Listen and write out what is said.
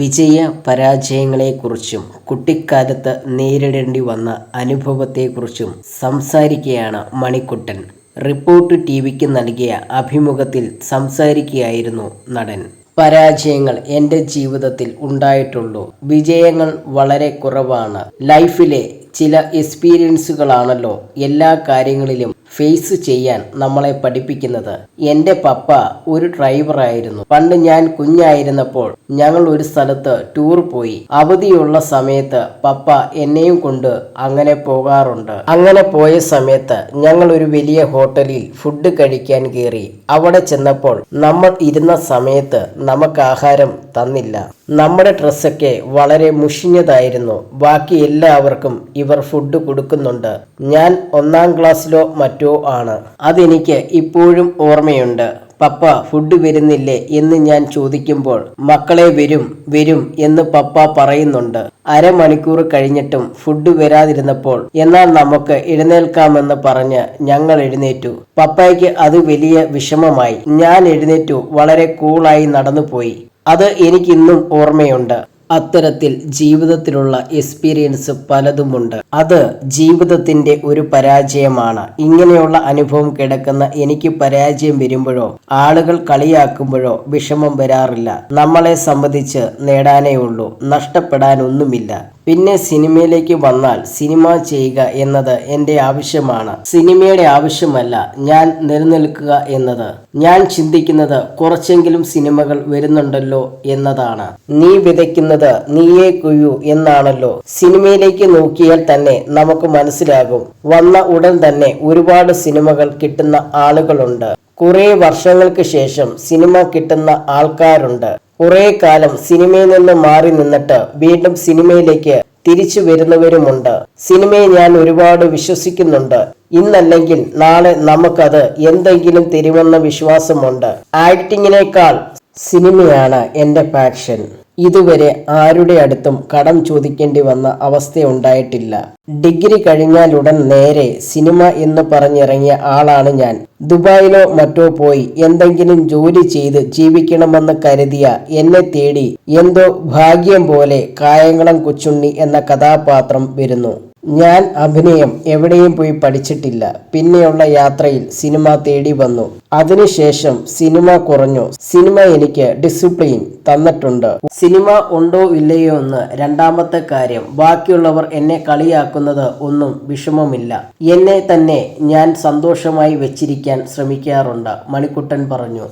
വിജയ പരാജയങ്ങളെക്കുറിച്ചും കുട്ടിക്കാലത്ത് നേരിടേണ്ടി വന്ന അനുഭവത്തെക്കുറിച്ചും സംസാരിക്കുകയാണ് മണിക്കുട്ടൻ. റിപ്പോർട്ടർ ടിവിക്ക് നൽകിയ അഭിമുഖത്തിൽ സംസാരിക്കുകയായിരുന്നു നടൻ. പരാജയങ്ങൾ എൻ്റെ ജീവിതത്തിൽ ഉണ്ടായിട്ടുള്ളൂ, വിജയങ്ങൾ വളരെ കുറവാണ്. ലൈഫിലെ ചില എക്സ്പീരിയൻസുകളാണല്ലോ എല്ലാ കാര്യങ്ങളിലും ഫേസ് ചെയ്യാൻ നമ്മളെ പഠിപ്പിക്കുന്നത്. എൻ്റെ പപ്പ ഒരു ഡ്രൈവറായിരുന്നു. പണ്ട് ഞാൻ കുഞ്ഞായിരുന്നപ്പോൾ ഞങ്ങൾ ഒരു സ്ഥലത്ത് ടൂർ പോയി. അവധിയുള്ള സമയത്ത് പപ്പ എന്നെയും കൊണ്ട് അങ്ങനെ പോകാറുണ്ട്. അങ്ങനെ പോയ സമയത്ത് ഞങ്ങൾ ഒരു വലിയ ഹോട്ടലിൽ ഫുഡ് കഴിക്കാൻ കയറി. അവിടെ ചെന്നപ്പോൾ നമ്മൾ ഇരുന്ന സമയത്ത് നമുക്ക് ആഹാരം തന്നില്ല. നമ്മുടെ ഡ്രസ്സൊക്കെ വളരെ മുഷിഞ്ഞതായിരുന്നു. ബാക്കി എല്ലാവർക്കും ഇവർ ഫുഡ് കൊടുക്കുന്നുണ്ട്. ഞാൻ 1ാം ക്ലാസ്സിലോ മറ്റോ ആണ്. അതെനിക്ക് ഇപ്പോഴും ഓർമ്മയുണ്ട്. പപ്പ ഫുഡ് വരുന്നില്ലേ എന്ന് ഞാൻ ചോദിക്കുമ്പോൾ മക്കളെ വരും വരും എന്ന് പപ്പ പറയുന്നുണ്ട്. അരമണിക്കൂർ കഴിഞ്ഞിട്ടും ഫുഡ് വരാതിരുന്നപ്പോൾ എന്നാൽ നമുക്ക് എഴുന്നേൽക്കാമെന്ന് പറഞ്ഞ് ഞങ്ങൾ എഴുന്നേറ്റു. പപ്പയ്ക്ക് അത് വലിയ വിഷമമായി. ഞാൻ എഴുന്നേറ്റു വളരെ കൂളായി നടന്നുപോയി. അത് എനിക്കിന്നും ഓർമ്മയുണ്ട്. അത്തരത്തിൽ ജീവിതത്തിലുള്ള എക്സ്പീരിയൻസ് പലതുമുണ്ട്. അത് ജീവിതത്തിന്റെ ഒരു പരാജയമാണ്. ഇങ്ങനെയുള്ള അനുഭവം കിടക്കുന്ന എനിക്ക് പരാജയം വരുമ്പോഴോ ആളുകൾ കളിയാക്കുമ്പോഴോ വിഷമം വരാറില്ല. നമ്മളെ സംബന്ധിച്ച് നേടാനേ ഉള്ളൂ, നഷ്ടപ്പെടാനൊന്നുമില്ല. പിന്നെ സിനിമയിലേക്ക് വന്നാൽ സിനിമ ചെയ്യുക എന്നത് എൻ്റെ ആവശ്യമാണ്, സിനിമയുടെ ആവശ്യമല്ല ഞാൻ നിലനിൽക്കുക എന്നത്. ഞാൻ ചിന്തിക്കുന്നത് കുറച്ചെങ്കിലും സിനിമകൾ വരുന്നുണ്ടല്ലോ എന്നതാണ്. നീ വിതയ്ക്കുന്നത് നീയേ കൊയ്യൂ എന്നാണല്ലോ. സിനിമയിലേക്ക് നോക്കിയാൽ തന്നെ നമുക്ക് മനസ്സിലാകും. വന്ന ഉടൻ തന്നെ ഒരുപാട് സിനിമകൾ കിട്ടുന്ന ആളുകളുണ്ട്. കുറെ വർഷങ്ങൾക്ക് ശേഷം സിനിമ കിട്ടുന്ന ആൾക്കാരുണ്ട്. കുറെ കാലം സിനിമയിൽ നിന്ന് മാറി നിന്നിട്ട് വീണ്ടും സിനിമയിലേക്ക് തിരിച്ചു വരുന്നവരുമുണ്ട്. സിനിമയെ ഞാൻ ഒരുപാട് വിശ്വസിക്കുന്നുണ്ട്. ഇന്നല്ലെങ്കിൽ നാളെ നമുക്കത് എന്തെങ്കിലും തരുമെന്ന വിശ്വാസമുണ്ട്. ആക്ടിങ്ങിനേക്കാൾ സിനിമയാണ് എൻ്റെ പാഷൻ. ഇതുവരെ ആരുടെ അടുത്തും കടം ചോദിക്കേണ്ടി വന്ന അവസ്ഥയുണ്ടായിട്ടില്ല. ഡിഗ്രി കഴിഞ്ഞാലുടൻ നേരെ സിനിമ എന്ന് പറഞ്ഞിറങ്ങിയ ആളാണ് ഞാൻ. ദുബായിലോ മറ്റോ പോയി എന്തെങ്കിലും ജോലി ചെയ്ത് ജീവിക്കണമെന്ന് കരുതിയ എന്നെ തേടി എന്തോ ഭാഗ്യം പോലെ കായംകുളം കൊച്ചുണ്ണി എന്ന കഥാപാത്രം വരുന്നു. ഞാൻ അഭിനയം എവിടെയും പോയി പഠിച്ചിട്ടില്ല. പിന്നെയുള്ള യാത്രയിൽ സിനിമ തേടി വന്നു. അതിനുശേഷം സിനിമ കുറഞ്ഞു. സിനിമ എനിക്ക് ഡിസിപ്ലിൻ തന്നിട്ടുണ്ട്. സിനിമ ഉണ്ടോ ഇല്ലയോ എന്ന് രണ്ടാമത്തെ കാര്യം. ബാക്കിയുള്ളവർ എന്നെ കളിയാക്കുന്നത് ഒന്നും വിഷമമില്ല. എന്നെ തന്നെ ഞാൻ സന്തോഷമായി വെച്ചിരിക്കാൻ ശ്രമിക്കാറുണ്ട്, മണിക്കുട്ടൻ പറഞ്ഞു.